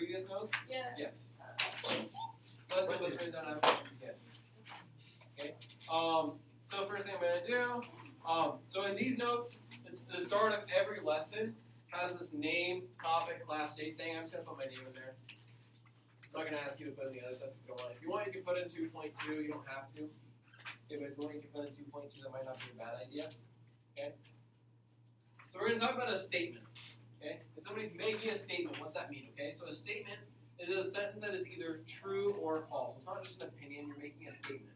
previous notes? Yeah. Yes. Let's do this right down after we get. Okay. So first thing I'm gonna do. So in these notes, it's the start of every lesson has this name, topic, class, date thing. I'm just gonna put my name in there. I'm not gonna ask you to put in the other stuff if you don't want. If you want, you can put in 2.2. You don't have to. Okay, but if you want, you can put in 2.2. That might not be a bad idea. Okay. So we're gonna talk about a statement. Okay. If somebody's making a statement, what's that mean? Okay. So a statement is a sentence that is either true or false. It's not just an opinion. You're making a statement.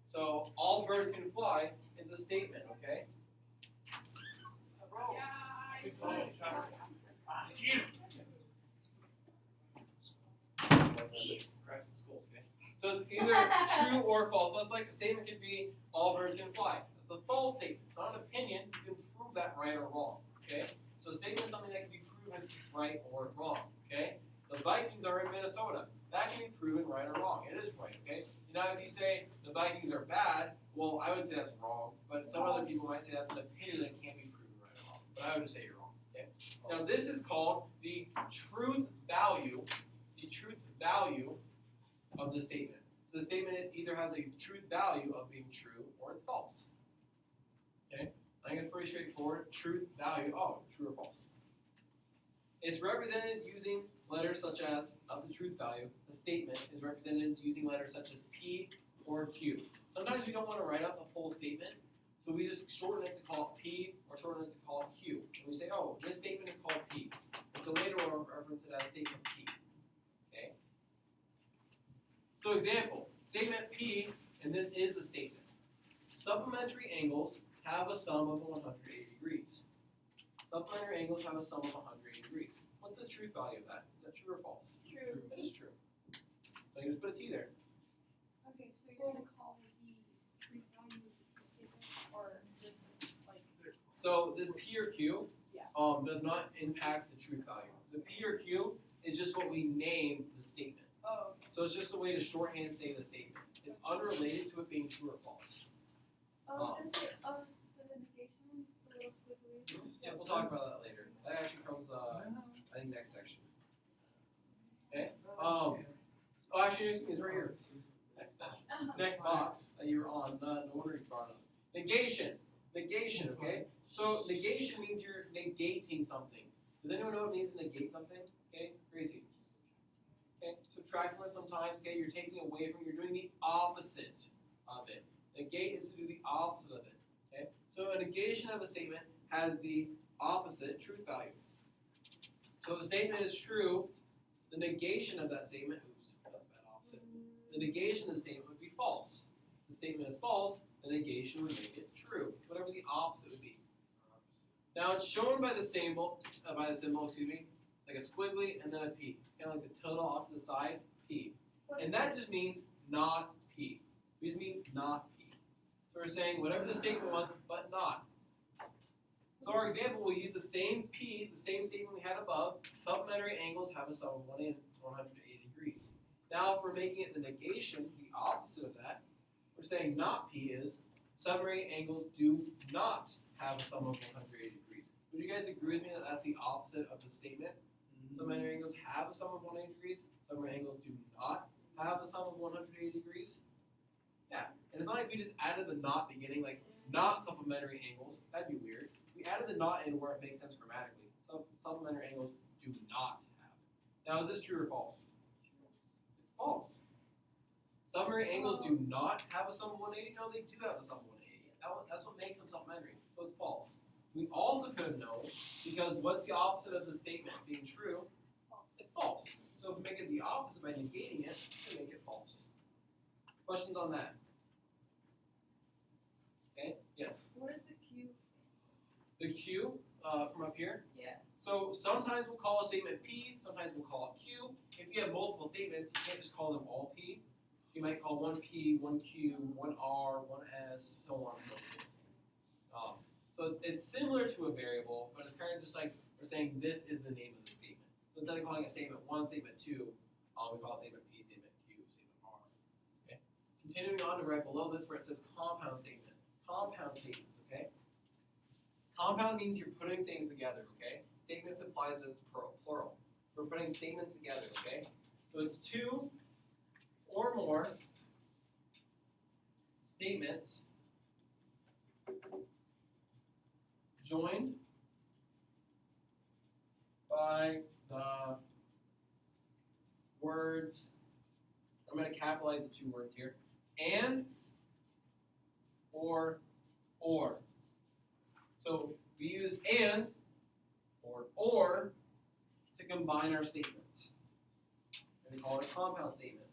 So all birds can fly is a statement. Okay. So it's either true or false. So it's like a statement could be all birds can fly. It's a false statement. It's not an opinion. You can prove that right or wrong. Okay? So a statement is something that can be proven right or wrong. Okay? The Vikings are in Minnesota. That can be proven right or wrong. It is right. Okay? Now if you say the Vikings are bad, well, I would say that's wrong. But some other people might say that's an opinion that can't be proven right or wrong. But I would just say you're wrong. Okay? Now this is called the truth value. The truth value of the statement. So the statement either has a truth value of being true or it's false. Okay? I think it's pretty straightforward. Truth value, true or false. It's represented using letters such as, of the truth value, the statement is represented using letters such as P or Q. Sometimes we don't want to write out the full statement, so we just shorten it to call it P or shorten it to call it Q. And we say, this statement is called P. And so later we'll reference it as statement P. Okay? So example, statement P, and this is the statement. Supplementary angles have a sum of 180 degrees. Supplementary angles have a sum of 180 degrees. What's the truth value of that? Is that true or false? True. It is true. So you just put a T there. Okay, so you're gonna call the truth value of the statement, or just like. So this P or Q Yeah. does not impact the truth value. The P or Q is just what we name the statement. Oh. Okay. So it's just a way to shorthand say the statement. It's unrelated to it being true or false. Is it the negation? The little squiggly. Yeah, we'll talk about that later. That actually comes, I think, next section. Okay? Actually, it's right here. Next section. Next box that you were on. No wonder you brought it up. Negation. Negation, okay? So negation means you're negating something. Does anyone know what it means to negate something? Okay, Gracie. Okay, subtract from it sometimes. Okay, you're taking away from it. You're doing the opposite of it. Negate is to do the opposite of it. Okay, so a negation of a statement has the opposite truth value. So if a statement is true, the negation of that statement, that's a bad opposite. The negation of the statement would be false. If the statement is false, the negation would make it true. Whatever the opposite would be. Now it's shown by the symbol. It's like a squiggly and then a P. Kind of like the total off to the side, P. And that just means not P. We just mean not P. So we're saying whatever the statement was, but not. So our example, we'll use the same P, the same statement we had above. Supplementary angles have a sum of 180 degrees. Now if we're making it the negation, the opposite of that, we're saying not P is supplementary angles do not have a sum of 180 degrees. Would you guys agree with me that that's the opposite of the statement? Supplementary angles have a sum of 180 degrees. Supplementary angles do not have a sum of 180 degrees. Yeah, and it's not like we just added the not beginning, like not supplementary angles. That'd be weird. We added the not in where it makes sense grammatically. So supplementary angles do not have. Now, is this true or false? It's false. Supplementary angles do not have a sum of 180. No, they do have a sum of 180. That's what makes them supplementary. So it's false. We also could have known, because what's the opposite of the statement being true? It's false. So if we make it the opposite by negating it, we can make it false. Questions on that? Okay, yes? What is the Q? The Q from up here? Yeah. So sometimes we'll call a statement P, sometimes we'll call it Q. If you have multiple statements, you can't just call them all P. So you might call one P, one Q, one R, one S, so on and so forth. So it's similar to a variable, but it's kind of just like we're saying this is the name of the statement. So instead of calling it statement 1, statement 2, we call it statement P, statement Q, statement R. Okay. Continuing on to right below this where it says compound statement. Compound statements, okay? Compound means you're putting things together, okay? Statements implies that it's plural. We're putting statements together, okay? So it's two or more statements joined by the words, I'm going to capitalize the two words here, and or. So we use and or to combine our statements. And we call it a compound statement.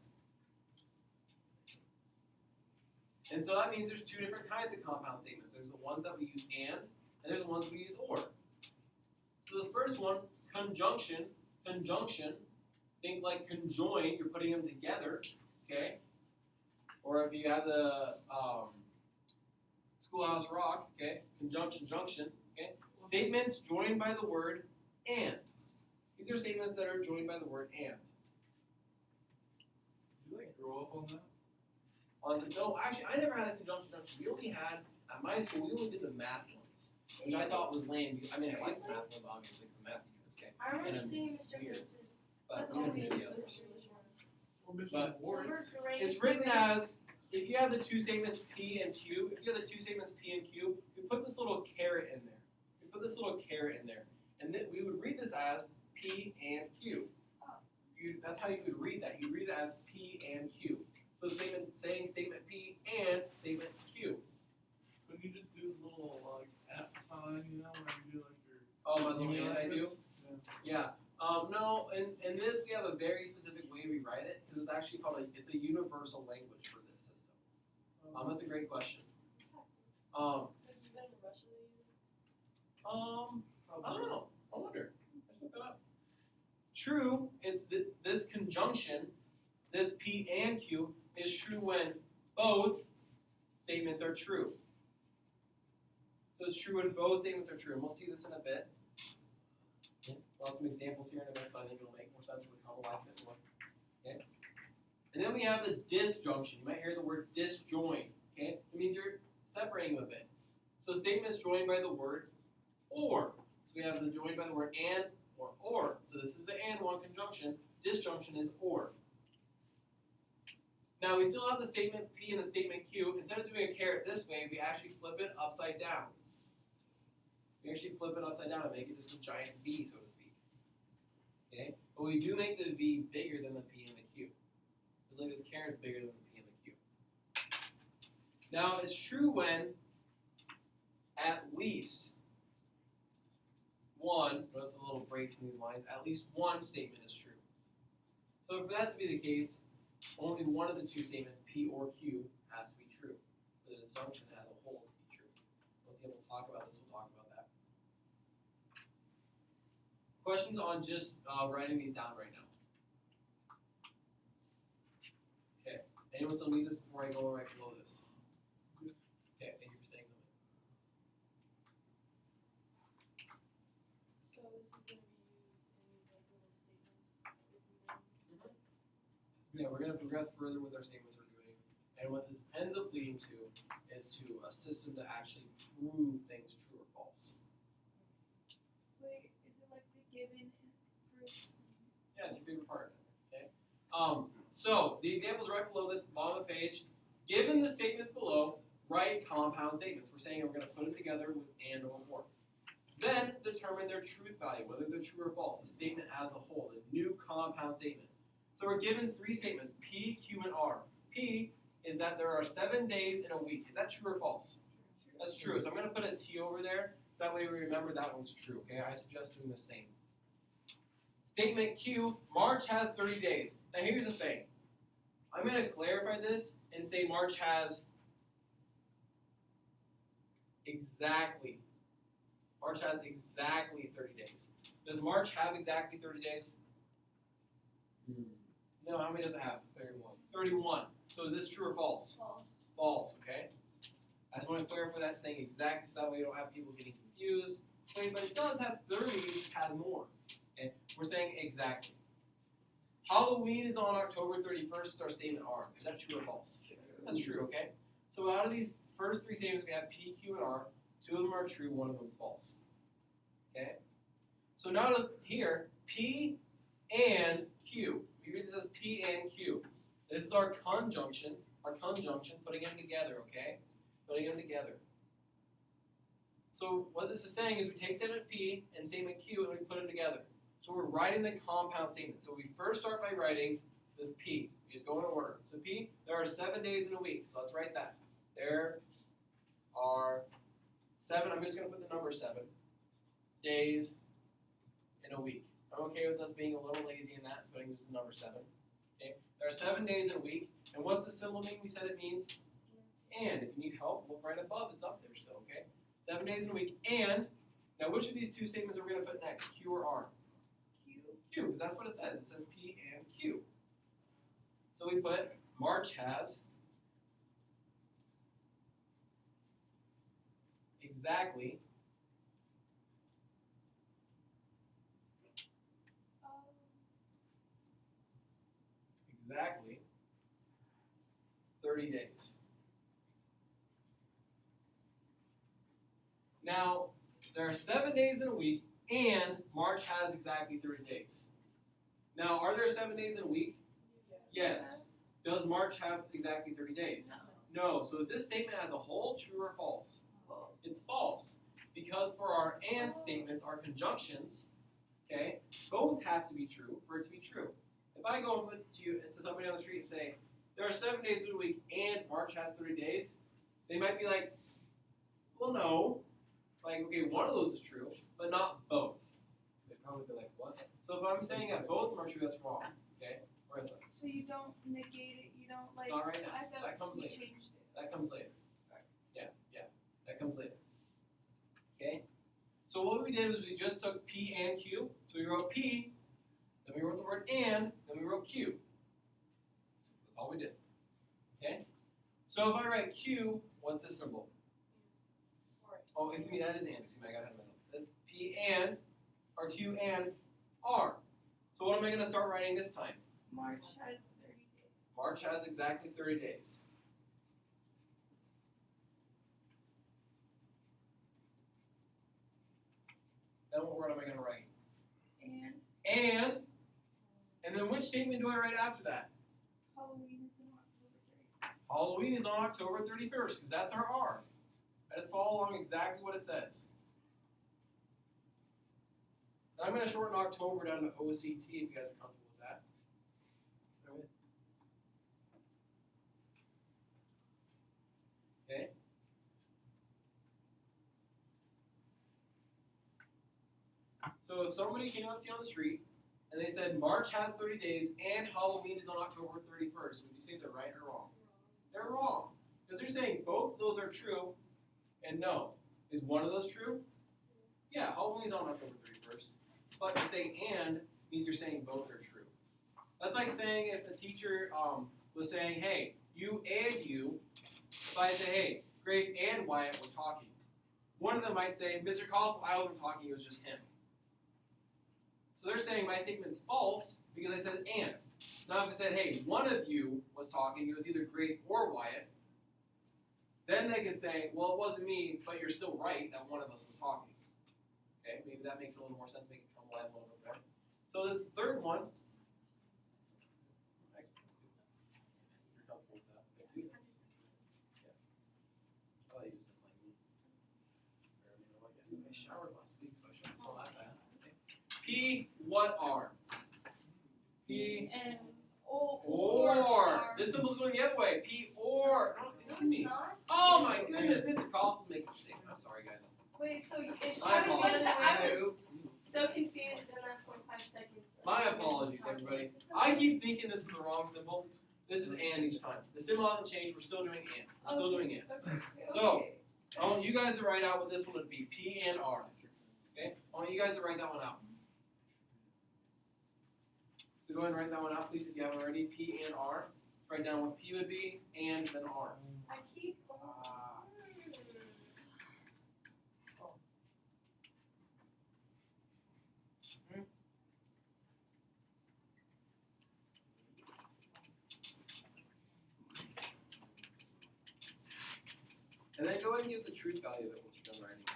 And so that means there's two different kinds of compound statements. There's the ones that we use and there's the ones we use or. So the first one, conjunction, think like conjoin, you're putting them together, okay? Or if you have the Schoolhouse Rock, okay? Conjunction, okay? Statements joined by the word and. These are statements that are joined by the word and. Did you like grow up on that? No, actually, I never had a conjunction. We only had, at my school, we only did the math ones, which I thought was lame. I mean, I liked the math ones, obviously, it's the math teacher, okay? I remember And seeing Mr. weird. Princess. But That's we all didn't we do did the was others. English ones. Or Mr. But- Ward? Remember Courageous It's written Women? as, if you have the two statements P and Q, if you have the two statements P and Q, we put this little caret in there. We put this little caret in there. And then we would read this as P and Q. That's how you would read that. You read it as P and Q. So statement saying statement P and statement Q. Couldn't you just do the little like at sign, you know, when you do like your Oh, my little email hand I do? Yeah. Yeah. No, in this we have a very specific way we write it because it's actually called it's a universal language for this system. That's a great question. Have you been to Russia lately? I don't know. I wonder. Let's look that up. True, it's this conjunction, this P and Q, is true when both statements are true. So it's true when both statements are true, and we'll see this in a bit. We'll have some examples here in a minute, so I think it'll make more sense with common life a bit more. Okay? And then we have the disjunction. You might hear the word disjoin. Okay? It means you're separating them a bit. So statements joined by the word or. So we have the joined by the word and or. So this is the and one conjunction. Disjunction is or. Now we still have the statement P and the statement Q. Instead of doing a caret this way, we actually flip it upside down. We actually flip it upside down and make it just a giant V, so to speak. Okay? But we do make the V bigger than the P and the Q. Just like this caret's bigger than the P and the Q. Now it's true when at least one, notice the little breaks in these lines, at least one statement is true. So for that to be the case, only one of the two statements, P or Q, has to be true. For the disjunction as a whole to be true. Once again, we'll talk about this, we'll talk about that. Questions on just writing these down right now? Okay. Anyone still need this before I go right below this? Okay, thank you for saying something. So this is going to be used in these like little statements. Yeah, we're going to progress further with our statements we're doing. And what this ends up leading to is to a system to actually prove things true or false. Wait, is it like the given proof? Yeah, it's your favorite part. Okay. So the examples right below this, bottom of the page. Given the statements below, write compound statements. We're saying we're going to put them together with and or more. Then determine their truth value, whether they're true or false. The statement as a whole, the new compound statement. So we're given three statements, P, Q, and R. P is that there are 7 days in a week. Is that true or false? That's true. So I'm going to put a T over there, so that way we remember that one's true. Okay, I suggest doing the same. Statement Q, March has 30 days. Now here's the thing. I'm going to clarify this and say March has exactly 30 days. Does March have exactly 30 days? No, how many does it have? 31. 31. So is this true or false? False. False, okay? I just want to clarify that saying exactly so that way you don't have people getting confused. Okay, but it does have 30, it just has more. Okay? We're saying exactly. Halloween is on October 31st, is our statement R. Is that true or false? That's true, okay? So out of these first three statements, we have P, Q, and R. Two of them are true, one of them is false. Okay? So now to here, P and Q. We read this as P and Q. This is our conjunction, putting them together, okay? Putting them together. So what this is saying is we take statement P and statement Q and we put them together. So we're writing the compound statement. So we first start by writing this P. We just go in order. So P, there are 7 days in a week. So let's write that. There are 7, I'm just going to put the number 7 days in a week. I'm okay with us being a little lazy in that, putting just the number 7. Okay? There are 7 days in a week. And what's the symbol mean? We said it means and. If you need help, look right above. It's up there still, okay? 7 days in a week. And, now which of these two statements are we going to put next? Q or R? Q, because that's what it says. It says P and Q. So we put March has exactly exactly 30 days. Now, there are 7 days in a week, and March has exactly 30 days. Now, are there 7 days in a week? Yes. Does March have exactly 30 days? No. So is this statement as a whole true or false? It's false. Because for our and statements, our conjunctions, okay, both have to be true for it to be true. If I go to you and to somebody on the street and say, there are 7 days in a week and March has 30 days, they might be like, well, no. Like, okay, one of those is true, but not both. They'd probably be like, what? So if I'm saying that both of them are true, that's wrong. Okay? Marissa. So you don't negate it, you don't like. Not right now. I thought That comes we later. changed it. That comes later. Yeah. That comes later. Okay? So what we did was we just took P and Q. So we wrote P, then we wrote the word and, then we wrote Q. That's all we did. Okay? So if I write Q, what's this symbol? Oh, excuse me, that is and. Excuse me, I got ahead of myself. That's P and, or Q and R. So what am I going to start writing this time? March has 30 days. March has exactly 30 days. Then what word am I going to write? And then which statement do I write after that? Halloween is on October 30th. Halloween is on October 31st, because that's our R. I just follow along exactly what it says. And I'm going to shorten October down to OCT if you guys are comfortable with that. All right. Okay. So if somebody came up to you on the street and they said March has 30 days and Halloween is on October 31st, would you say they're right or wrong? They're wrong. Because they're saying both of those are true and no. Is one of those true? Yeah, Halloween is on October 31st. But to say and means you're saying both are true. That's like saying if the teacher was saying, hey, you and you, if I say, hey, Grace and Wyatt were talking, one of them might say, Mr. Costle, I wasn't talking, it was just him. So they're saying my statement's false because I said and. Now if I said, hey, one of you was talking, it was either Grace or Wyatt, then they could say, well, it wasn't me, but you're still right that one of us was talking. Okay, maybe that makes a little more sense, make it come alive a little bit more. So this third one, you're comfortable with that? Yeah. Oh, you just didn't like me. I showered last week, so I shouldn't feel that bad. Okay. P, what R? P, and or. This symbol's going the other way. P, or. No, excuse me. Oh my goodness, Mr. Carlson's making mistakes. I'm sorry, guys. Wait, so it's My showing apologies. you I was so confused in that 45 seconds. My apologies, everybody. I keep thinking this is the wrong symbol. This is and each time. The symbol hasn't changed. We're still doing and. We're still doing and. Okay. So, I want you guys to write out what this one would be. P and R. Okay? I want you guys to write that one out. So go ahead and write that one out, please, if you haven't already. P and R. Write down what P would be and then R. I keep And then go ahead and use the truth value of it once you're done writing it.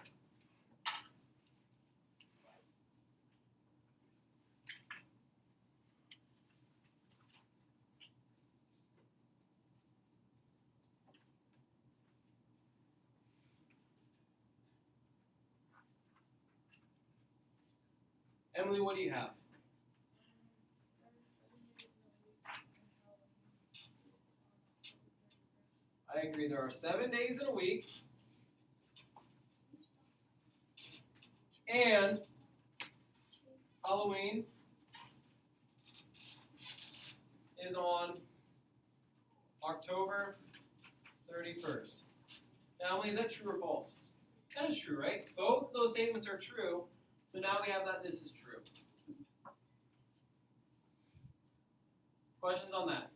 Emily, what do you have? I agree. There are 7 days in a week, and Halloween is on October 31st. Now, Emily, is that true or false? That is true, right? Both those statements are true, so now we have that this is true. Questions on that?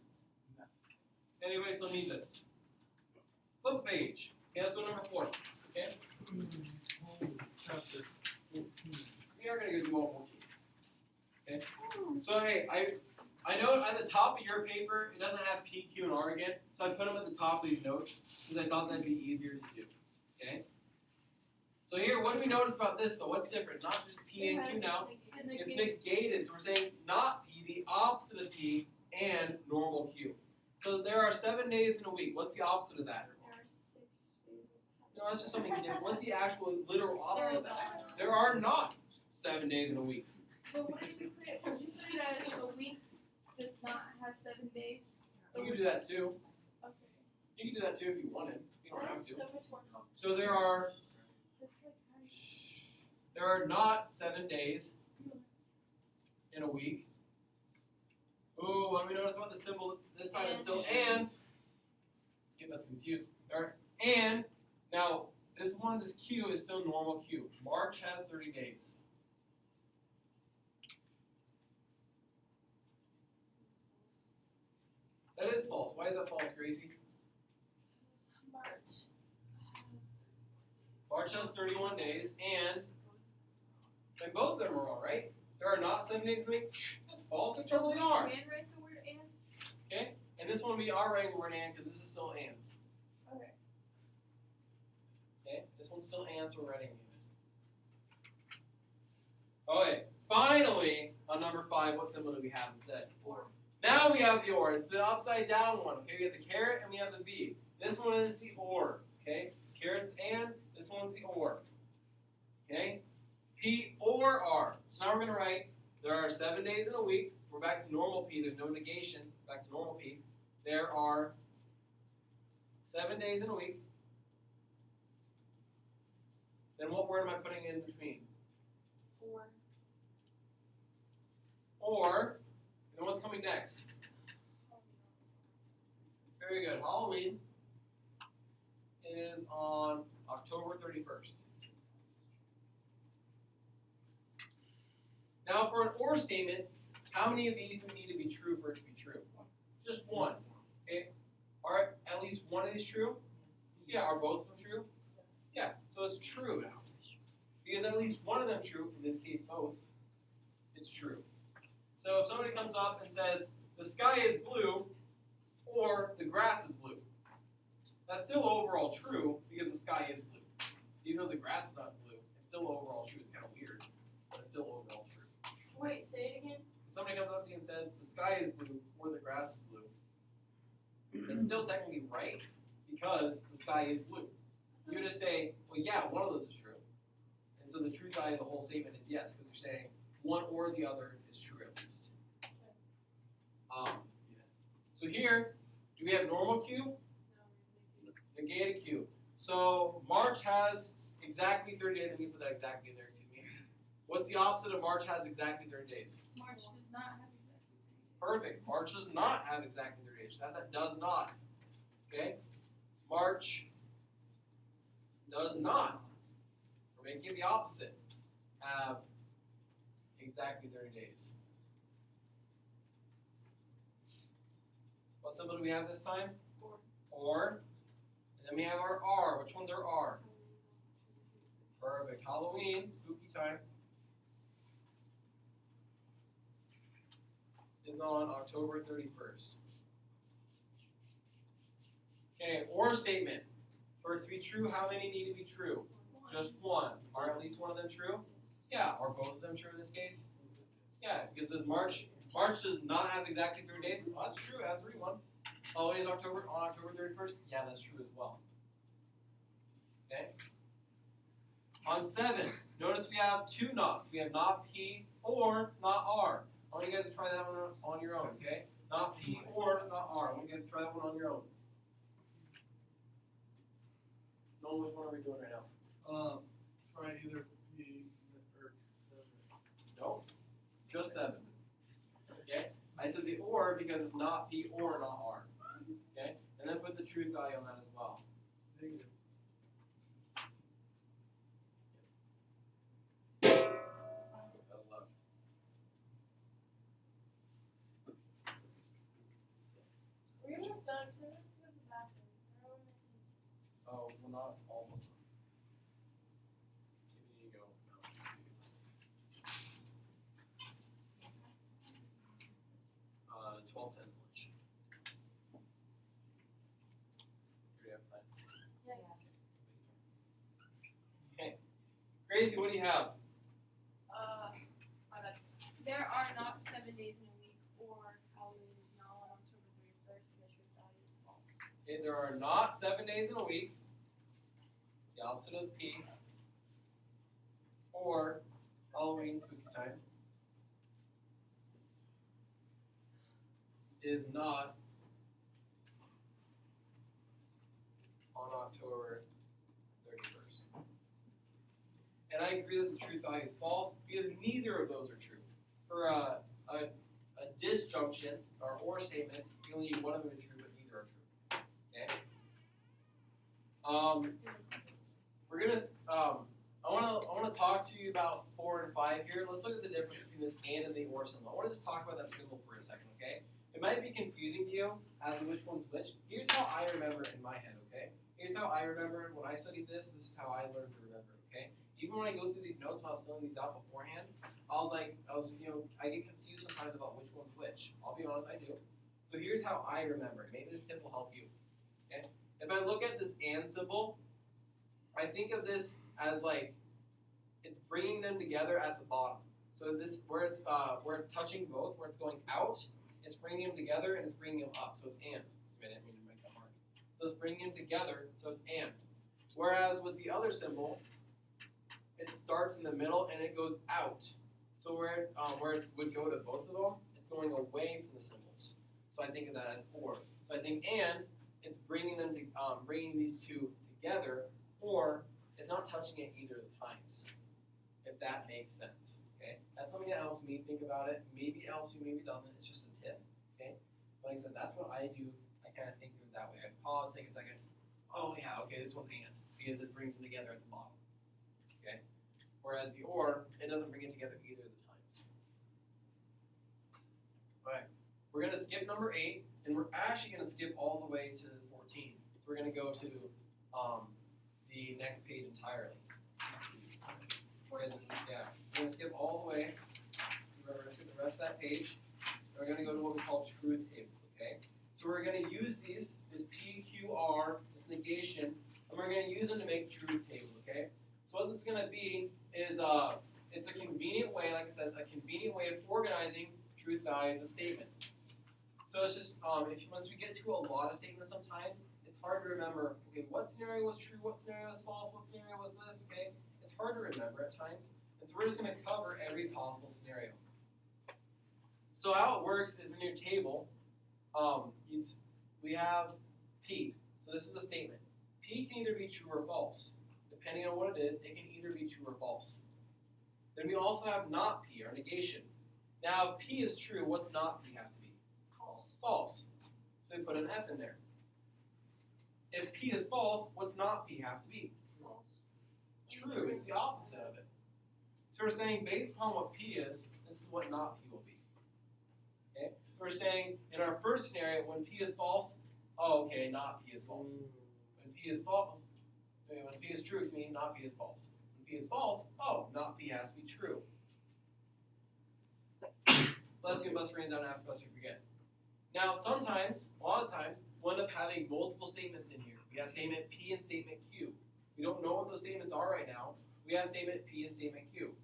Anybody still need this? Flip page. Okay, let's go to number 4. Okay? Chapter 14. We are going to go do all 14. Okay? So, hey, I know at the top of your paper, it doesn't have P, Q, and R again, so I put them at the top of these notes because I thought that'd be easier to do. Okay? So here, what do we notice about this, though? What's different? Not just P and Q now. It's negated, so we're saying not P, the opposite of P, and normal Q. So there are 7 days in a week. What's the opposite of that? No, that's just something different. What's the actual literal opposite of that? There are not 7 days in a week. But what if you put it, would you put it as a week does not have 7 days? You can do that too. Okay. You can do that too if you wanted. You don't have That's to. so much more complicated. So there are That's like kind of. not 7 days in a week. Ooh, what do we notice about the symbol this time? It's still and. Get us confused. There, and now this one, this Q is still normal Q. March has 30 days. That is false. Why is that false, Gracie? March. March has 31 days, and both of them are wrong, right? There are not 7 days in a week. That's false. There totally are. Man write the word and? Okay? And this one we are writing the word and because this is still and. Okay. Okay? This one's still and, so we're writing and. Okay. Finally, on number 5, what symbol do we have instead? Or. Now we have the or. It's the upside down one. Okay? We have the caret and we have the V. This one is the or. Okay? Caret's and. This one's the or. Okay? P or R. So now we're going to write there are 7 days in a week. We're back to normal P. There's no negation. Back to normal P. There are 7 days in a week. Then what word am I putting in between? Or. Or, and then what's coming next? Very good. Halloween is on October 31st. Now for an or statement, how many of these do we need to be true for it to be true? Just one. Okay? Are at least one of these true? Yeah. Are both of them true? Yeah. So it's true now. Because at least one of them true, in this case both, is true. So if somebody comes up and says, the sky is blue, or the grass is blue, that's still overall true because the sky is blue. Even though the grass is not blue, it's still overall true. It's kind of weird, but it's still overall true. Wait, say it again. If somebody comes up to you and says, the sky is blue, or the grass is blue, it's still technically right because the sky is blue. You just say, well, yeah, one of those is true. And so the true side of the whole statement is yes, because you're saying one or the other is true at least. So here, do we have normal Q? Negated Q. So March has exactly 30 days. Let me put that exactly in there, excuse me. What's the opposite of March has exactly 30 days? March does not have exactly 30 days. Perfect. March does not have exactly 30 days. Just add that does not. Okay? March does not. We're making it the opposite. Have exactly 30 days. What symbol do we have this time? Or. And then we have our R. Which ones are R? Perfect. Halloween, spooky time, is on October 31st. Okay, or statement. For it to be true, how many need to be true? Just one. Are at least one of them true? Yeah. Are both of them true in this case? Yeah, because this March does not have exactly 30 days. Oh, that's true. That's 31. Halloween is on October 31st. Yeah, that's true as well. Okay. On 7, notice we have two nots. We have not P or not R. I want you guys to try that one on your own, okay? Not P or not R. I want you guys to try that one on your own. Know which one are we doing right now? Try either P or 7. No, just 7. Okay? I said the or because it's not P or not R. Okay? And then put the truth value on that as well. Negative. That was loud. We're almost done, so let's go to the bathroom. We're all missing. Oh, well, not almost. Maybe you go. No. 12:10 is lunch. Here we have a sign. Yes. Okay. Gracie, what do you have? My bad. There are not 7 days in a week, or Halloween is not on October 31st, and the truth value is false. Okay, there are not 7 days in a week. The opposite of P. Or Halloween spooky time is not on October 31st. And I agree that the truth value is false because neither of those are true. For a disjunction or statement, you only need one of them to be true, but neither are true. Okay. We're gonna. I wanna talk to you about 4 and 5 here. Let's look at the difference between this and the or symbol. I want to just talk about that symbol for a second, okay? It might be confusing to you as to which one's which. Here's how I remember it in my head, okay? Here's how I remember it when I studied this. This is how I learned to remember it, okay? Even when I go through these notes and I was filling these out beforehand, I get confused sometimes about which one's which. I'll be honest, I do. So here's how I remember it. Maybe this tip will help you, okay? If I look at this and symbol, I think of this as like it's bringing them together at the bottom. So this where it's touching both, where it's going out, it's bringing them together and it's bringing them up. So it's and. I didn't mean to make that mark. So it's bringing them together. So it's and. Whereas with the other symbol, it starts in the middle and it goes out. So where it would go to both of them, it's going away from the symbols. So I think of that as or. So I think and it's bringing them to bringing these two together, or it's not touching it either of the times, if that makes sense. Okay, that's something that helps me think about it. Maybe it helps you, maybe it doesn't. It's just a tip. Okay, but like I said, that's what I do. I kind of think of it that way. I pause, take a second. Oh yeah, okay, this one's and because it brings them together at the bottom. Okay, whereas the or, it doesn't bring it together either of the times. All right, we're gonna skip number 8, and we're actually gonna skip all the way to 14. So we're gonna go to the next page entirely. We're gonna skip all the way. We're gonna skip the rest of that page. We're gonna go to what we call truth table. Okay. So we're gonna use this P, Q, R, this negation, and we're gonna use them to make truth table. Okay. So what this is gonna be is it's a convenient way, like it says, a convenient way of organizing truth values of statements. So it's just once we get to a lot of statements, sometimes it's hard to remember. Okay, what scenario was true? What scenario was false? What scenario was this? Okay, it's hard to remember at times, and so we're just going to cover every possible scenario. So how it works is in your table, we have P. So this is a statement. P can either be true or false. Depending on what it is, it can either be true or false. Then we also have not P, or negation. Now, if P is true, what's not P have to be? False. False. So we put an F in there. If P is false, what's not P have to be? False. True. It's the opposite of it. So we're saying based upon what P is, this is what not P will be. Okay? So we're saying in our first scenario, when P is false, oh, okay, not P is false. When P is false, when P is true, excuse me, not P is false. When P is false, oh, not P has to be true. Bless you, bust rains down after us, you forget. Now, sometimes, a lot of times, we'll end up having multiple statements in here. We have statement P and statement Q. We don't know what those statements are right now. We have statement P and statement Q.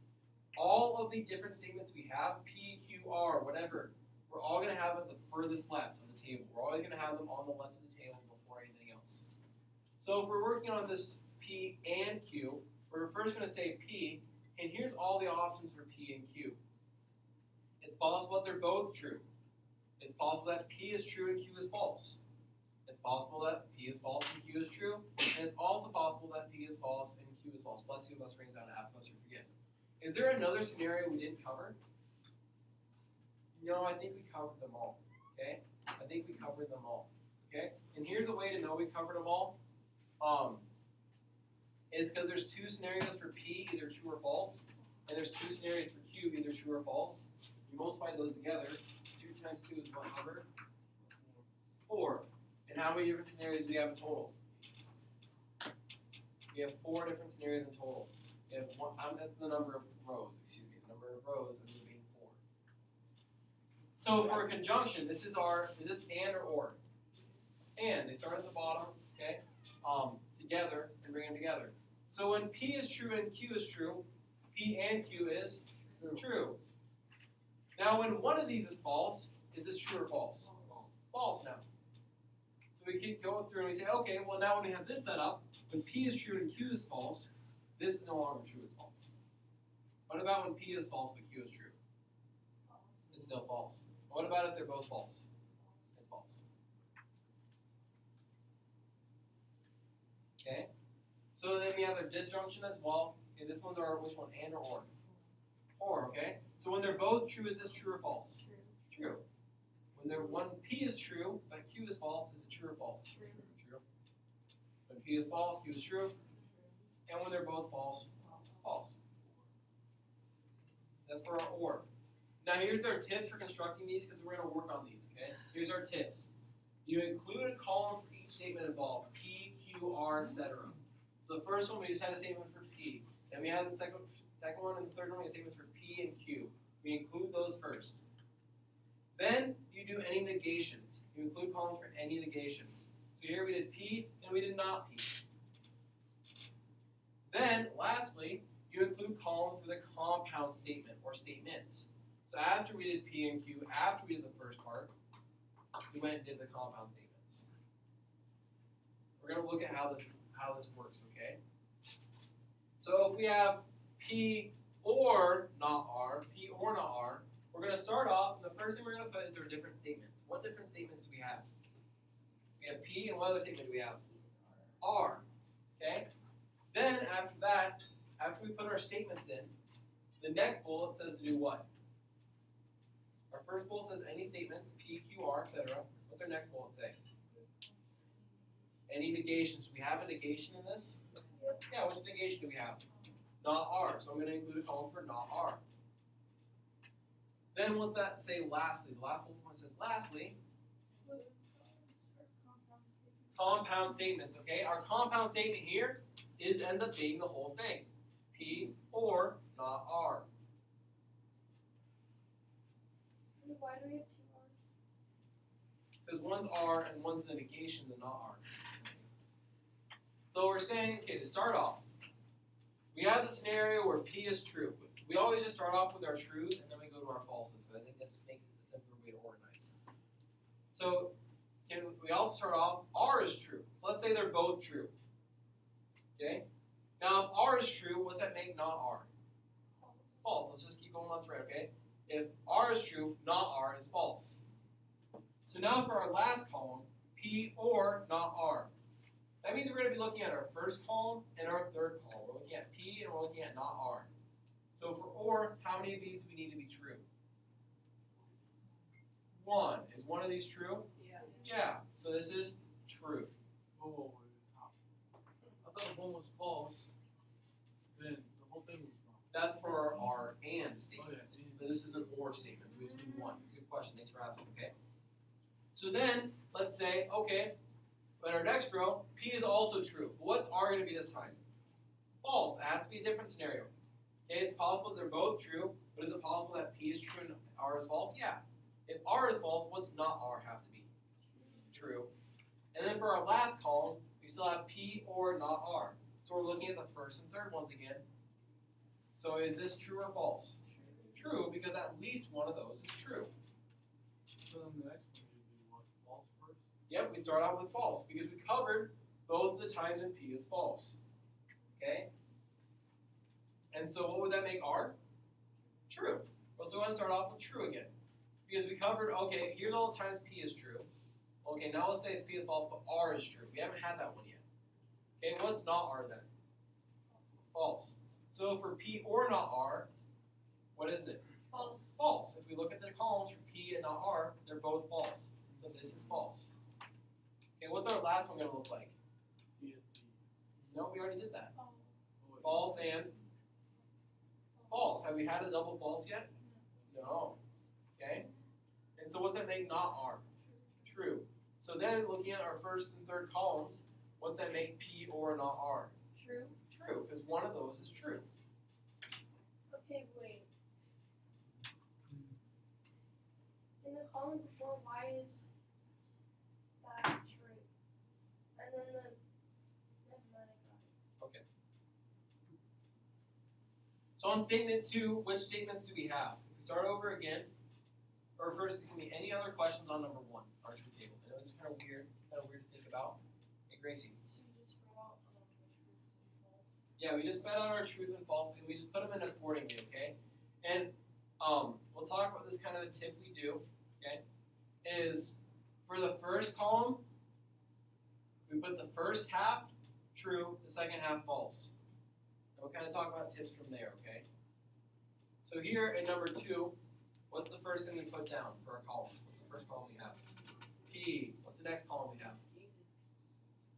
All of the different statements we have, P, Q, R, whatever, we're all going to have them at the furthest left on the table. We're always going to have them on the left of the table before anything else. So if we're working on this P and Q, we're first going to say P, and here's all the options for P and Q. It's possible that they're both true. It's possible that P is true and Q is false. It's possible that P is false and Q is true, and it's also possible that P is false and Q is false. Bless you, bless rings down to half, bless you, forget. Is there another scenario we didn't cover? No, I think we covered them all. Okay? I think we covered them all. Okay? And here's a way to know we covered them all. Is because there's two scenarios for P, either true or false, and there's two scenarios for Q, either true or false. You multiply those together. 2 times 2 is what number? 4. And how many different scenarios do we have in total? We have 4 different scenarios in total. We have one, that's the number of rows, excuse me, the number of rows and moving 4. So for a conjunction, this is and or. And they start at the bottom, okay? Together and bring them together. So when P is true and Q is true, P and Q is true. Now when one of these is false, is this true or false? False now. So we keep going through and we say, okay, well now when we have this set up, when P is true and Q is false, this is no longer true, it's false. What about when P is false but Q is true? It's still false. What about if they're both false? It's false. Okay? So then we have a disjunction as well. Okay, this one's our, which one? And or? Or, okay? So when they're both true, is this true or false? True. When P is true, but Q is false, is it true or false? True. When P is false, Q is true. And when they're both false, false. That's for our or. Now here's our tips for constructing these, because we're going to work on these, okay? Here's our tips. You include a column for each statement involved. P, Q, R, etc. So the first one, we just had a statement for P. Then we had the second one, and the third one, we had statements for P and Q. We include those first. Then you do any negations. You include columns for any negations. So here we did P and we did not P. Then, lastly, you include columns for the compound statement or statements. So after we did P and Q, after we did the first part, we went and did the compound statements. We're going to look at how this works, okay? So if we have P or not R, P or not R, we're going to start off, and the first thing we're going to put is their different statements. What different statements do we have? We have P, and what other statement do we have? R, okay? Then after that, after we put our statements in, the next bullet says to do what? Our first bullet says any statements, P, Q, R, etc. What's our next bullet say? Any negations. Do we have a negation in this? Yeah, which negation do we have? Not R. So I'm going to include a column for not R. Then what's that say lastly? The last bullet point says lastly. Compound statements, okay? Our compound statement here ends up being the whole thing. P or not R. Why do we have 2 R's? Because one's R and one's the negation, the not R. So we're saying, okay, to start off, we have the scenario where P is true. We always just start off with our truths and then we go to our falses. So I think that just makes it the simpler way to organize. So we also start off, R is true. So let's say they're both true. Okay? Now if R is true, what's that make not R? False. Let's just keep going left to right, okay? If R is true, not R is false. So now for our last column, P or not R. That means we're going to be looking at our first column and our third column. We're looking at P and we're looking at not R. So for or, how many of these do we need to be true? 1. Is one of these true? Yeah. So this is true. Oh, I thought if one was false, then the whole thing was wrong. That's for our R and statements. Oh, yeah. But this is an or statement, so we just need 1. It's a good question. Thanks for asking, okay? So then, let's say, okay, in our next row, P is also true. What's R going to be this time? False. It has to be a different scenario. Okay, it's possible that they're both true, but is it possible that P is true and R is false? Yeah. If R is false, what's not R have to be? True. And then for our last column, we still have P or not R. So we're looking at the first and third ones again. So is this true or false? True, because at least one of those is true. So then the next one you do what? False first? Yep, we start out with false because we covered both the times when P is false. Okay? And so what would that make R? True. Well, so we're going to start off with true again. Because we covered, okay, here's all the times P is true. Okay, now let's say if P is false, but R is true. We haven't had that one yet. Okay, what's not R then? False. So for P or not R, what is it? False. False. If we look at the columns for P and not R, they're both false. So this is false. Okay, what's our last one going to look like? No, we already did that. False and false. Have we had a double false yet? No. Okay? And so what's that make not R? True. So then looking at our first and third columns, what's that make P or not R? True. True, because one of those is true. Okay, wait. In the column before, why is that true? And then the never mind, I got it. Okay. So on statement 2, which statements do we have? If we start over again, or first, excuse me, any other questions on number 1, our truth table? I know it's kind of weird to think about. Hey, Gracie. So you just wrote out the truths and false. Yeah, we just spelled out our truth and false, and we just put them in accordingly, okay? And we'll talk about this kind of a tip we do, okay? Is for the first column, we put the first half true, the second half false. And we'll kind of talk about tips from there, okay? So here in number 2, what's the first thing we put down for our columns? What's the first column we have? P. What's the next column we have?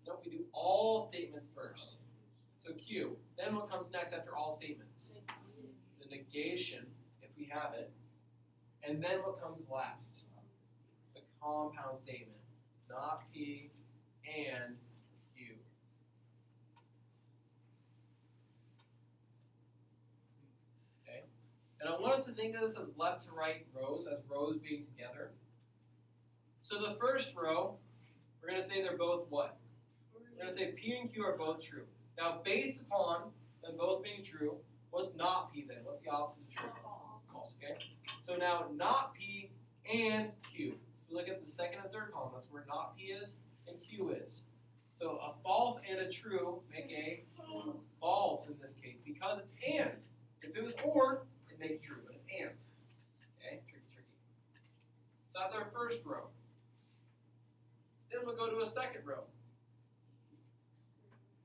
Nope, we do all statements first. So Q. Then what comes next after all statements? The negation, if we have it. And then what comes last? The compound statement. Not P and Q. Okay? And I want us to think of this as left to right rows, as rows being together. So the first row, we're going to say they're both what? We're going to say P and Q are both true. Now, based upon them both being true, what's not P then? What's the opposite of true? False. Okay? So now, not P and Q. So look at the second and third column. That's where not P is and Q is. So a false and a true make a false in this case because it's and. If it was or, it'd make true, but it's and. Okay? Tricky. So that's our first row. Then we'll go to a second row.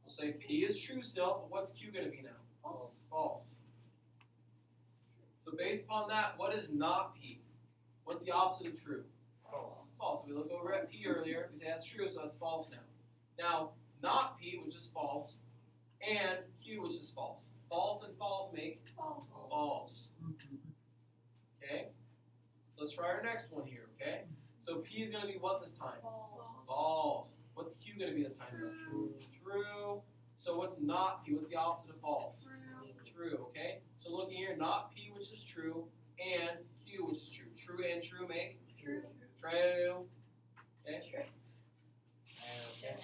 We'll say P is true still, but what's Q going to be now? False. So based upon that, what is not P? What's the opposite of true? False. So we look over at P earlier. We say that's true, so that's false now. Now, not P, which is false, and Q, which is false. False and false make false. Okay? So let's try our next one here, okay? So P is going to be what this time? False. What's Q going to be this time? True. So what's not P? What's the opposite of false? True, okay? So looking here, not P, which is true, and Q, which is true. True and true make? True. True. Okay? Okay.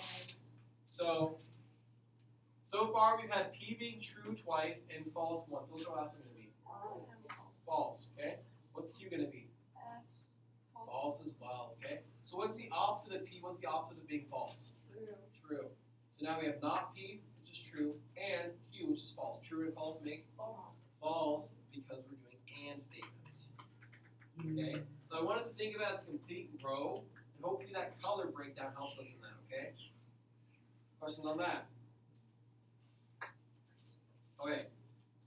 So far we've had P being true twice and false once. So what's the last one going to be? False, okay? What's Q going to be? False as well, okay? So what's the opposite of P? What's the opposite of being false? True. So now we have not P, which is true, and Q, which is false. True and false make false because we're doing and statements. Okay? So I want us to think of it as a complete row, and hopefully that color breakdown helps us in that, okay? Questions on that? Okay.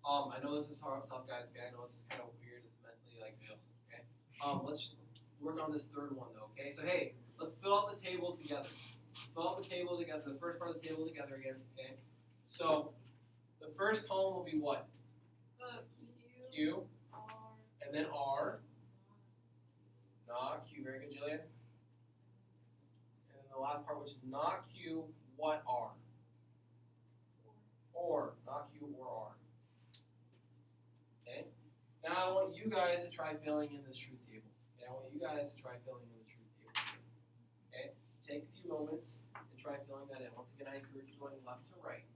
I know this is hard, tough, guys, okay? I know this is kind of weird. It's mentally like, ugh, okay? Let's work on this third one, though, okay? So, hey, let's fill out the table together. Let's fill out the table together, the first part of the table together again, okay? So, the first column will be what? Q, and then R. Not Q, very good, Jillian. And then the last part, which is not Q, what R? Or, not Q or R. Okay? Now I want you guys to try filling in this truth table. Okay? I want you guys to try filling in the truth table. Okay? Take a few moments and try filling that in. Once again, I encourage you going left to right.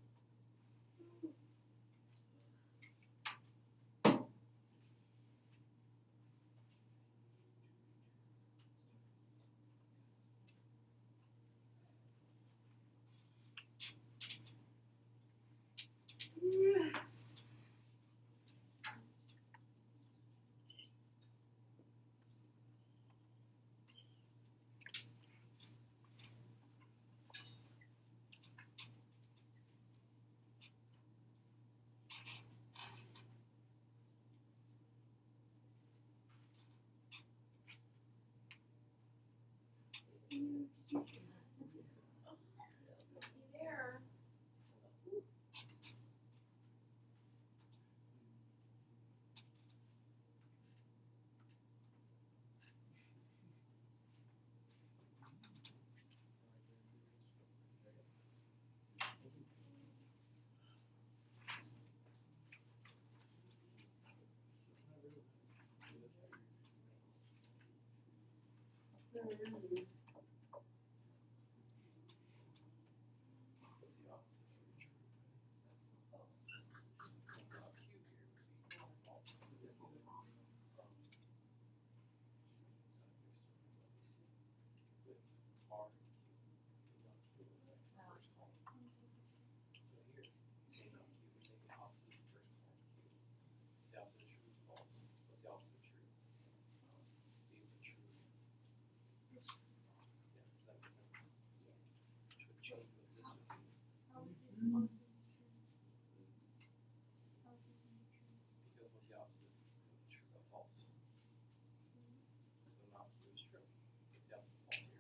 There. What's the opposite of true? False. Not Q here would be false. With R and Q. Not Q in the first column. So here, you say not Q, you're saying the opposite of the first column Q. The opposite of true is false. What's the opposite of true? Being the true again. Yeah, does that make sense? Which would change what this would be. How is this also true? How is this true? Because what's the opposite of true of false? So not true is true. What's the opposite of false here?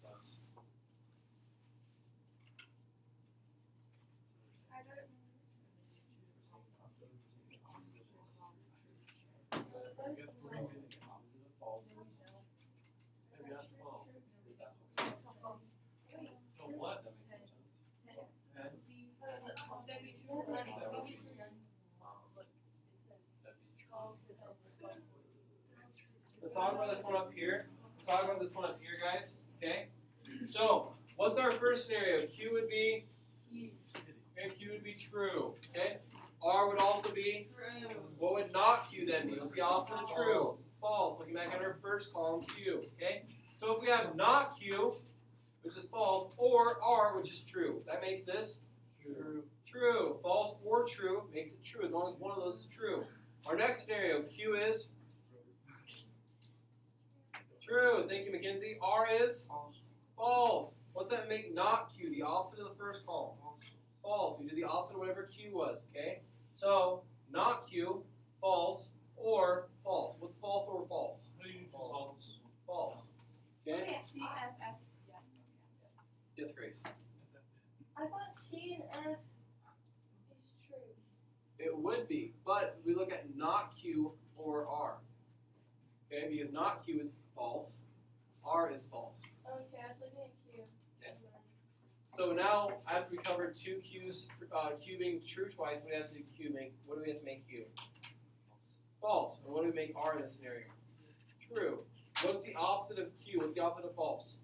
Plus. I got it. The opposite of false is. Maybe that's false. That's what we said. So what? That makes more sense. Okay. That'd be true. Let's talk about this one up here. Let's talk about this one up here, guys. Okay? So, what's our first scenario? Q would be? Okay, Q would be true. Okay? R would also be? True. What would not Q then be? What's the opposite of true? False. Looking back at our first column, Q. Okay? So if we have not Q, which is false, or R, which is true, that makes this? True. True. False or true makes it true as long as one of those is true. Our next scenario, Q is? True. Thank you, Mackenzie. R is? False. What's that make not Q? The opposite of the first column. False. We do the opposite of whatever Q was, okay? So, not Q, false, or false. What's false or false? How do you False. false? False. Okay? Okay, C, F, F. Yeah. Yes, Grace. I thought T and F is true. It would be, but we look at not Q or R. Okay, because not Q is false, R is false. Okay, I was looking at Q. Okay. So now, after we covered two Q's, Q being true twice, what do we have to Q make? What do we have to make Q? False. And what do we make R in this scenario? True. What's the opposite of Q? What's the opposite of false?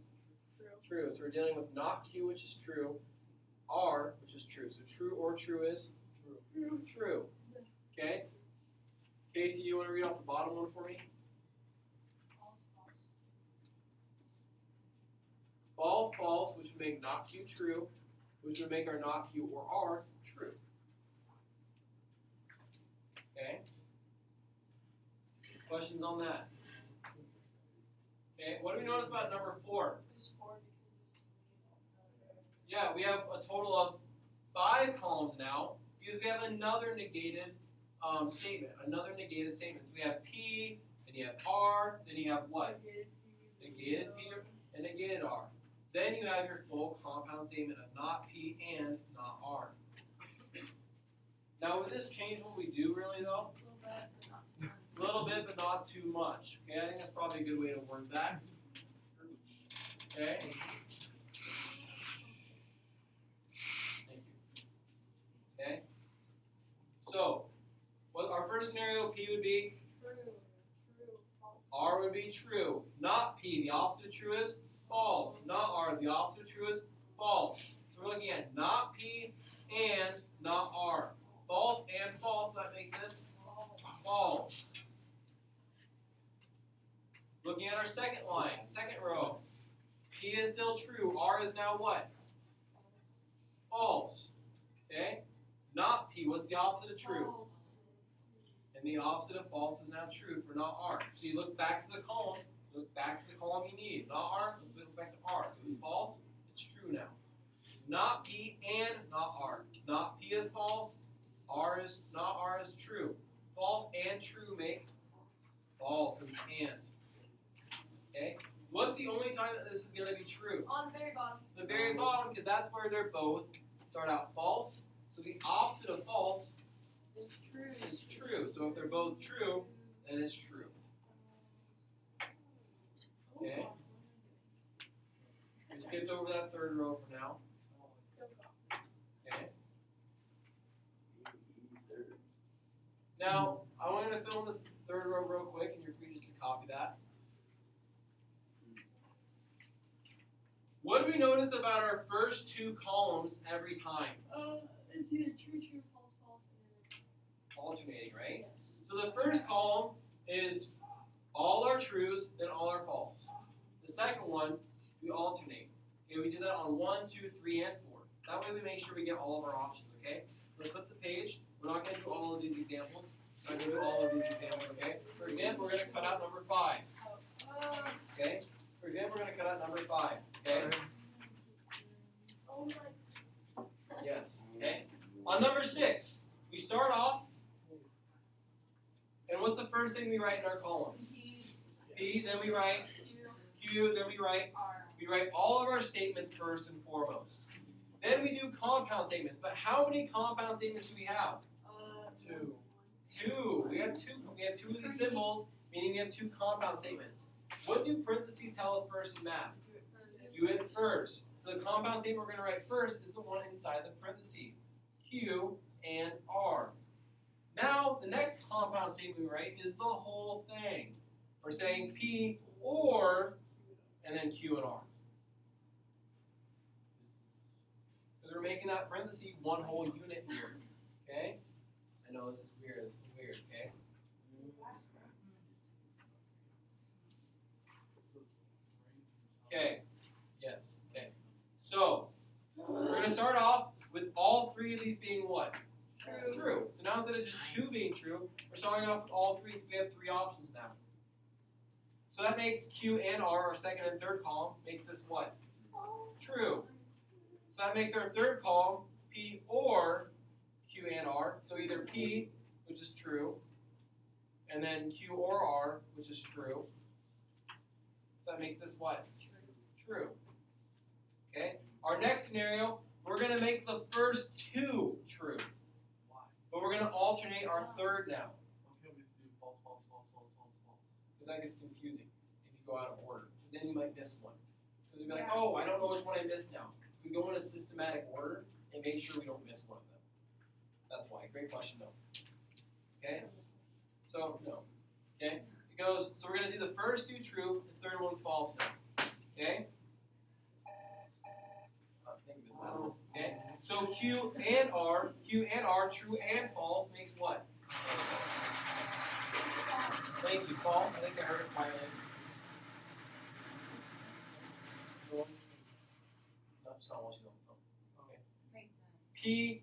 True. True. So we're dealing with not Q, which is true, R, which is true. So true or true is? True. True. Okay? Casey, you want to read off the bottom one for me? False, false, which would make not Q true, which would make our not Q or R true. Okay? Questions on that? Okay, what do we notice about number 4? Yeah, we have a total of 5 columns now because we have another negated statement. Another negated statement. So we have P, then you have R, then you have what? Negated P and negated R. Then you have your full compound statement of not P and not R. Now, would this change what we do really though? A little bit, but not too much. Okay, I think that's probably a good way to word that. Okay. Thank you. Okay. So, what our first scenario P would be? True. True. False. R would be true. Not P. The opposite of true is false. Not R. The opposite of true is false. So we're looking at not P and not R. False and false. That makes this false. Looking at our second line, second row. P is still true. R is now what? False. Okay? Not P. What's the opposite of true? And the opposite of false is now true for not R. So you look back to the column. Look back to the column you need. Not R. Let's look back to R. So it's false. It's true now. Not P and not R. Not P is false. R is not R is true. False and true make false. So it's and. Okay. What's the only time that this is going to be true? On the very bottom. The very bottom, because that's where they're both start out false. So the opposite of false It's true. is true. So if they're both true, then it's true. Okay. We skipped over that third row for now. Okay. Now, I want you to fill in this third row real quick, and you're free just to copy that. What do we notice about our first two columns every time? It's either true, true, false, false, and then Alternating, right? it's So the first column is all our trues, then all our false. The second one, we alternate. Okay, we do that on 1, 2, 3, and 4. That way we make sure we get all of our options, okay? Let's flip the page. We're not going to do all of these examples. I'm going to do all of these examples, okay? For example, we're going to cut out number 5, okay? For example, we're going to cut out number 5, okay? oh my. Yes, okay? On number 6, we start off, and what's the first thing we write in our columns? P, then we write Q, then we write all of our statements first and foremost. Then we do compound statements, but how many compound statements do we have? 2. 2. We have 2. We have 2 of these symbols, meaning we have 2 compound statements. What do parentheses tell us first in math? Do it first. So the compound statement we're going to write first is the one inside the parentheses, Q and R. Now, the next compound statement we write is the whole thing. We're saying P or, and then Q and R. Because we're making that parenthesis one whole unit here. Okay? I know this is weird. This is weird, okay? Okay. Yes. Okay. So, we're going to start off with all 3 of these being what? True. True. So now instead of just 2 being true, we're starting off with all 3 because we have 3 options now. So that makes Q and R, our second and third column, makes this what? True. So that makes our third column P or Q and R. So either P, which is true, and then Q or R, which is true. So that makes this what? True. Okay? Our next scenario, we're going to make the first 2 true. Why? But we're going to alternate our third now. Why can't we just do false, false, false, false, false, false? Because that gets confusing if you go out of order. Because then you might miss one. Because you'll be like, oh, I don't know which one I missed now. If we go in a systematic order, and make sure we don't miss one of them. That's why. Great question, though. Okay? So, no. Okay? It goes, so we're going to do the first 2 true, the third one's false now. Okay? Okay? So Q and R, true and false, makes what? Thank you, false. I think I heard it finally. No, it's not what you don't. Okay. P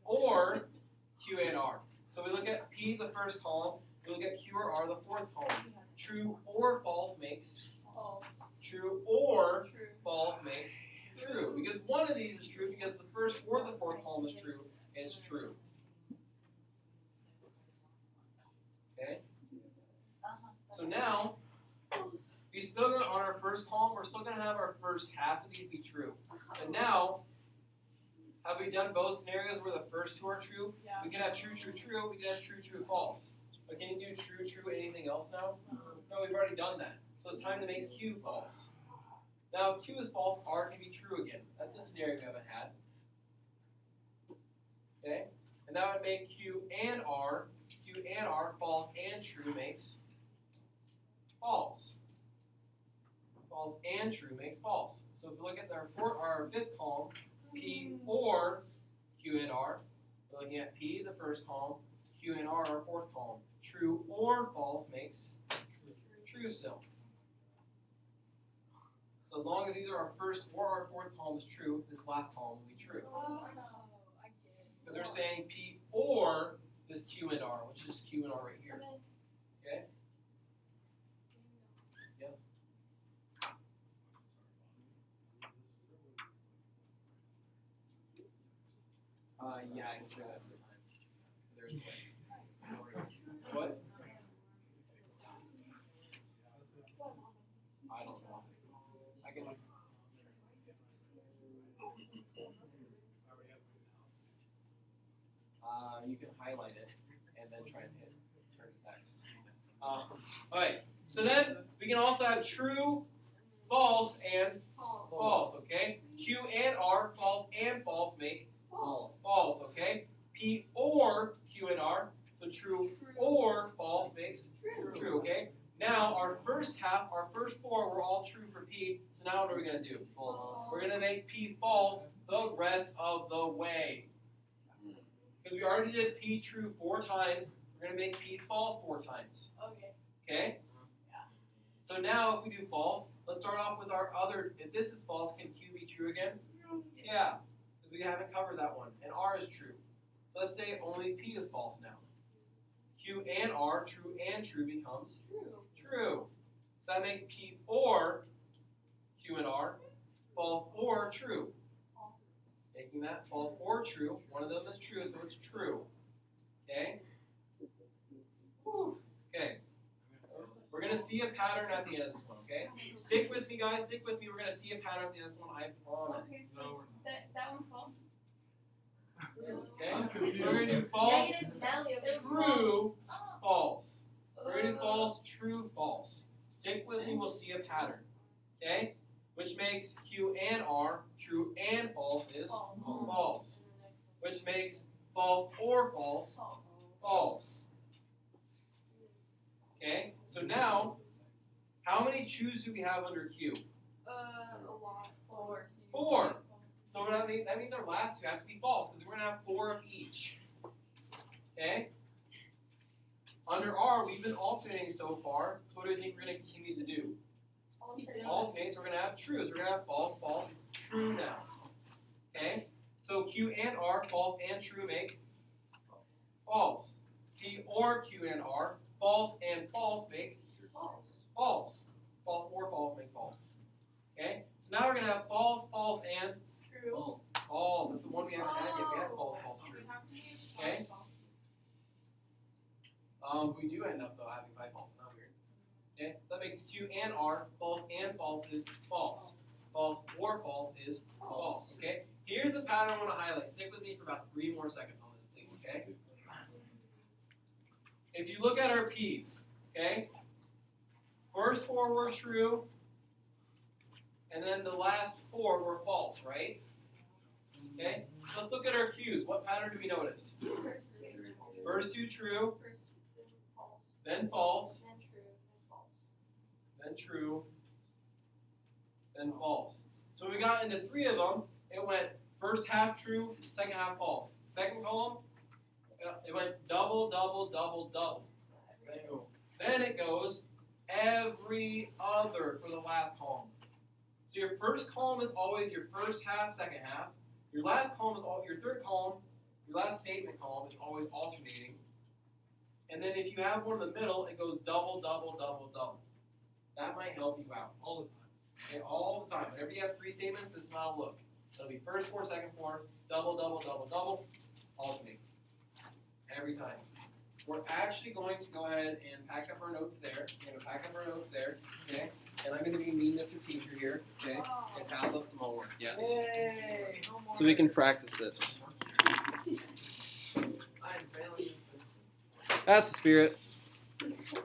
or Q and R. So we look at P, the first column. We look at Q or R, the fourth column. True or false makes False. true or True. false makes true. Because one of these is true because the first or the fourth column is true, and it's true. Okay? So now, we still gonna, on our first column, we're still going to have our first half of these be true. And now, have we done both scenarios where the first 2 are true? Yeah. We can have true, true, true. We can have true, true, false. But can you do true, true, anything else now? No, we've already done that. So it's time to make Q false. Now, if Q is false, R can be true again. That's a scenario we haven't had. Okay? And that would make Q and R false and true makes false. False and true makes false. So if we look at our fifth column, P or Q and R, we're looking at P, the first column, Q and R, our fourth column. True or false makes true still. So as long as either our first or our fourth column is true, this last column will be true. Oh, I get it. Because they're saying P or this Q and R, which is Q and R right here. Okay? Yes? Yeah, I can show that sometime. There's what? I don't know. you can highlight it and then try and hit turn to text. Alright, so then we can also have true, false, and false, okay? Q and R, false and false make false, okay? P or Q and R, so true or false makes true, okay? Now our first half, our first four were all true for P, so now what are we going to do? We're going to make P false the rest of the way. Because we already did P true 4 times, we're going to make P false 4 times. Okay? So now if we do false, let's start off with our other, if this is false, can Q be true again? Yeah, because we haven't covered that one. And R is true. So let's say only P is false now. Q and R, true and true, becomes true. So that makes P or Q and R false or true. Making that false or true. One of them is true, so it's true. Okay? Okay. We're going to see a pattern at the end of this one, okay? Stick with me, guys. Stick with me. We're going to see a pattern at the end of this one, I promise. Okay, so that one false. Okay? So we're going to do false, true, false. We're going to do false, true, false. Stick with me. We'll see a pattern. Okay? Which makes Q and R, true and false, is false. Which makes false or false, false. Okay? So now, how many truths do we have under Q? A lot. 4. So that means our last two have to be false, because we're going to have 4 of each. Okay? Under R, we've been alternating so far. So what do we think we're going to continue to do? Alternate, so we're going to have true. So we're going to have false, false, true now. Okay? So Q and R, false and true make false. P or Q and R, false and false make false. False or false make false. Okay? So now we're going to have false, false, and True. false. That's the one we haven't had yet. We had false, false, true. Okay? We do end up, though, having 5 false. Not weird. Okay? So that makes Q and R, false and false is false. False or false is false. Okay? Here's the pattern I want to highlight. Stick with me for about 3 more seconds on this, please. Okay? If you look at our P's, okay? First 4 were true, and then the last 4 were false, right? Okay? Let's look at our Q's. What pattern do we notice? First 2 true, then false, then true, then false. So when we got into 3 of them, it went first half true, second half false. Second column, it went double, double, double, double. Then it goes every other for the last column. So your first column is always your first half, second half. Your last column is your third column. Your last statement column is always alternating. And then if you have one in the middle, it goes double, double, double, double. That might help you out all the time. Okay, all the time. Whenever you have 3 statements, this is how it'll look. It'll be first 4, second 4, double, double, double, double, alternate. Every time. We're actually going to go ahead and pack up our notes there. We're going to pack up our notes there, okay? And I'm going to be mean Mr. Teacher here, okay? And pass out some homework, yes. Yay! So we can practice this. That's the spirit.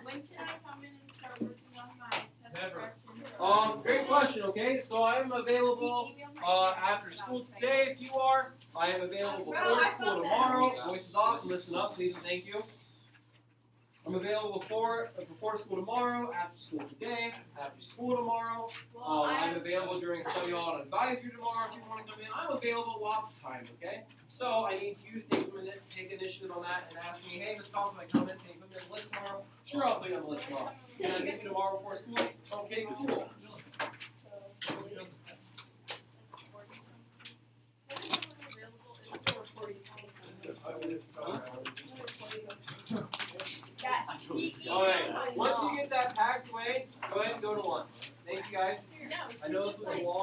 When can I come in and start working on my test Never. correction? Great question, okay? So I'm available after school today if you are. I am available before school tomorrow. Voices off, listen up, please and thank you. I'm available before school tomorrow, after school today, after school tomorrow. I'm available during study hall and advisory tomorrow if you want to come in. I'm available lots of times, okay? So I need you to take initiative on that and ask me, hey, Ms. Thompson, I come in, can you put me on the list tomorrow? Sure, I'll put you on the list tomorrow. Can I meet you tomorrow before school? Okay, cool. Alright, once you get that packed away, go ahead and go to lunch. Thank you guys. I know this was a long